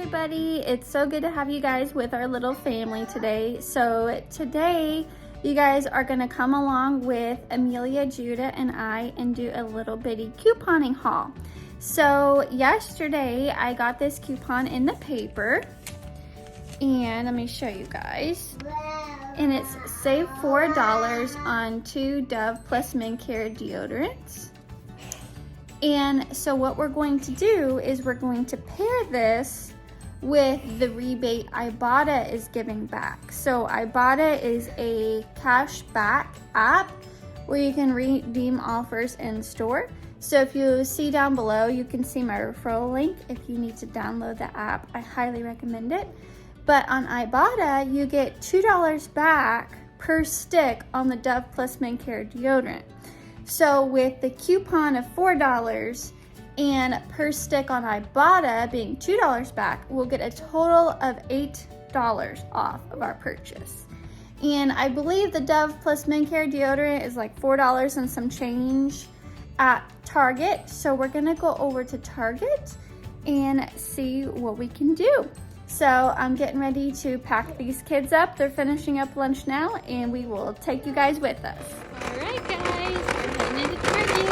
everybody, it's so good to have you guys with our little family today. So today you guys are going to come along with Amelia, Judah, and I and do a little bitty couponing haul. So yesterday I got this coupon in the paper and let me show you guys. And it's save $4 on 2 Dove Plus Men Care deodorants. And so what we're going to do is we're going to pair this with the rebate Ibotta is giving back. So Ibotta is a cash back app where you can redeem offers in store. So if you see down below, you can see my referral link. If you need to download the app, I highly recommend it. But on Ibotta, you get $2 back per stick on the Dove Plus Men Care deodorant. So with the coupon of $4 and per stick on Ibotta being $2 back, we'll get a total of $8 off of our purchase. And I believe the Dove Plus Men Care deodorant is like $4 and some change at Target. So we're gonna go over to Target and see what we can do. So I'm getting ready to pack these kids up. They're finishing up lunch now and we will take you guys with us. All right, guys, we're heading into Target.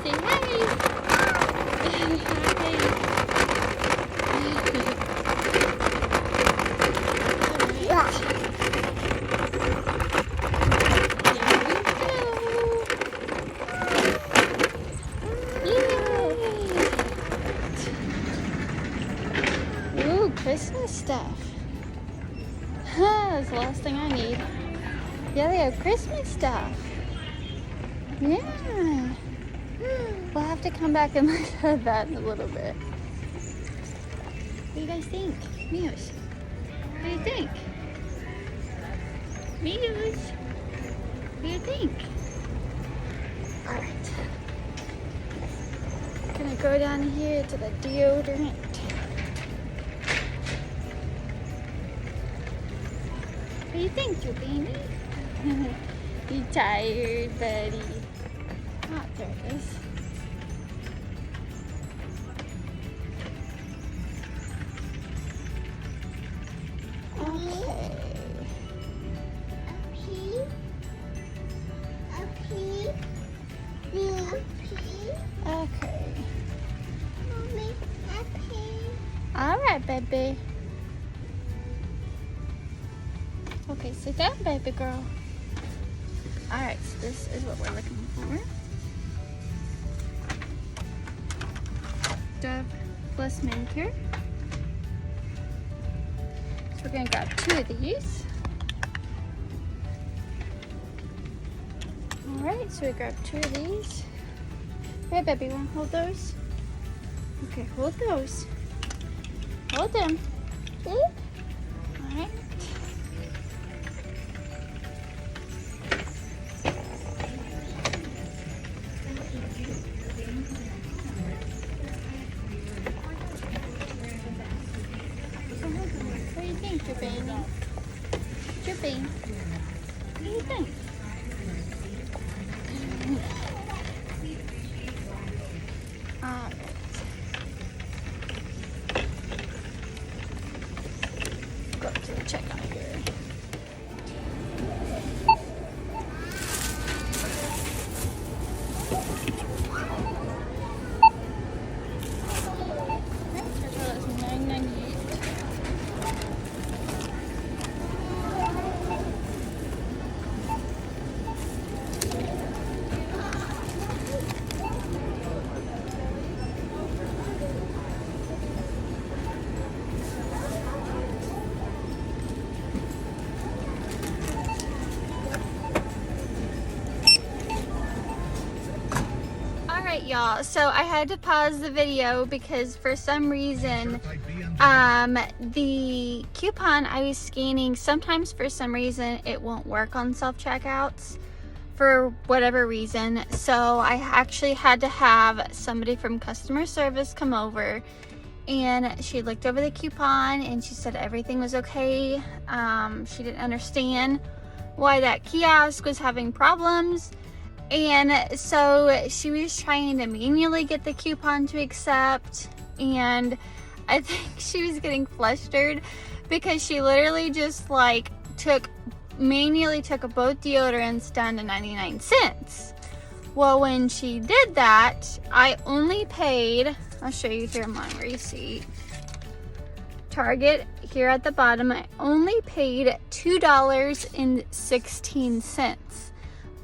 Say hi. Yeah. Ooh, Christmas stuff. That's the last thing I need. Yeah, they have Christmas stuff. Yeah. We'll have to come back and look at that in a little bit. What do you guys think? Muse, what do you think? Muse, what do you think? Alright. Gonna go down here to the deodorant. What do you think, your baby? You tired, buddy? Oh, there it is. Okay. Okay. All right, baby. Okay, sit down, baby girl. All right, so this is what we're looking for. Dove Plus Men Care. So we're gonna grab 2 of these. All right, so we grab 2 of these. Hey, baby, wanna hold those? Okay, hold those. Hold them. Okay. All right. What do you think, Jabane? Jabane, what do you think? Alright. Go to the checkout here. Y'all, so I had to pause the video because for some reason the coupon I was scanning, sometimes for some reason it won't work on self-checkouts for whatever reason. So I actually had to have somebody from customer service come over and she looked over the coupon and she said everything was okay. She didn't understand why that kiosk was having problems. And so she was trying to manually get the coupon to accept, and I think she was getting flustered because she literally just like manually took both deodorants down to 99 cents. Well, when she did that, I only paid, I'll show you here on my receipt. Target here at the bottom, I only paid $2.16.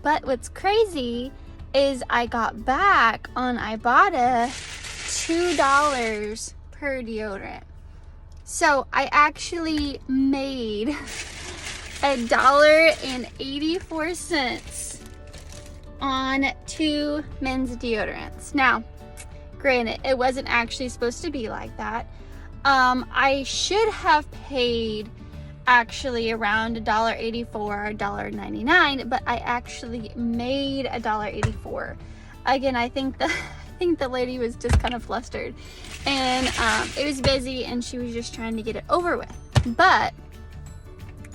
But what's crazy is I got back on Ibotta $2 per deodorant. So I actually made $1.84 on 2 men's deodorants. Now, granted, it wasn't actually supposed to be like that. I should have paid actually around $1.84 or $1.99, but I actually made $1.84. Again, I think the lady was just kind of flustered, and it was busy and she was just trying to get it over with. But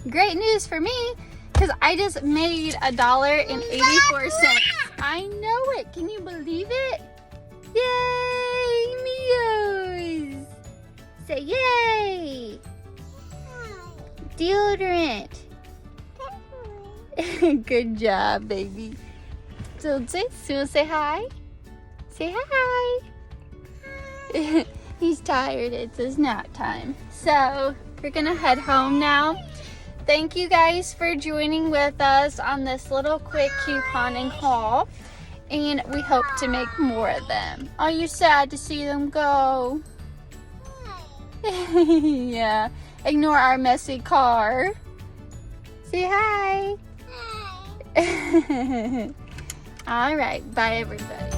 great news for me, because I just made $1.84. I know it. Can you believe it? Yay, Mios! Say yay! Deodorant. Good job, baby. So say hi. Say hi. He's tired. It's nap time. So we're gonna head home now. Thank you guys for joining with us on this little quick couponing haul, and we hope to make more of them. Are you sad to see them go? Yeah. Ignore our messy car. Say hi. Hi. All right. Bye, everybody.